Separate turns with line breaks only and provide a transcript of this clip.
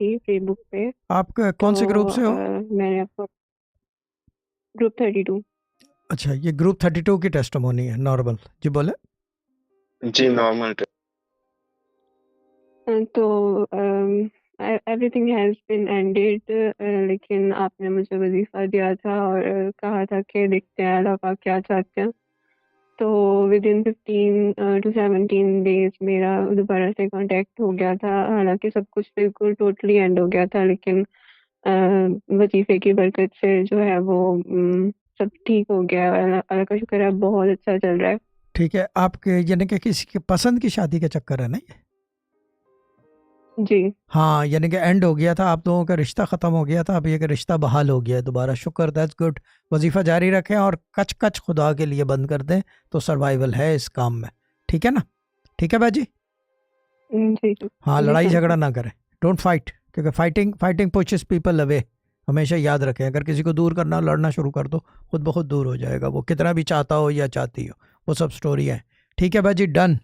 थी free book पे।
आप
तो
कौन से ग्रुप से हो?
मैंने आपको ग्रुप 32।
अच्छा, ये ग्रुप 32 की टेस्टिमोनी है, नॉर्मल। जी बोले।
जी नॉर्मल।
तो एवरीथिंग हैज़ बीन एंडेड, लेकिन आपने मुझे वजीफ़ा दिया था और कहा था कि देखते हैं अल्लाह पाक क्या चाहते हैं। तो विद इन 15 टू 17 डेज मेरा दोबारा से कांटेक्ट हो गया था। हालांकि सब कुछ बिल्कुल टोटली एंड हो गया था, लेकिन वजीफ़े की बरकत से जो है वो सब ठीक हो गया। अल्लाह अल्लाह का शुक्र है, बहुत अच्छा चल रहा है।
ठीक है, आपके यानी कि किसी के पसंद की शादी का चक्कर है ना ये?
जी।
हाँ, यानी कि एंड हो गया था, आप लोगों का रिश्ता ख़त्म हो गया था, अब ये कि रिश्ता बहाल हो गया है दोबारा। शुक्र, दैट्स गुड। वजीफ़ा जारी रखें और कच कच खुदा के लिए बंद कर दें, तो सर्वाइवल है इस काम में। ठीक है ना? ठीक है बाजी।
जी
हाँ,
जी
लड़ाई
सर।
झगड़ा ना करें। डोंट फाइट, क्योंकि fighting fighting pushes people away. हमेशा याद रखें, अगर किसी को दूर करना, लड़ना शुरू कर दो, खुद ब खुद दूर हो जाएगा, वो कितना भी चाहता हो या चाहती हो। वो सब स्टोरी है। ठीक है बाजी, डन।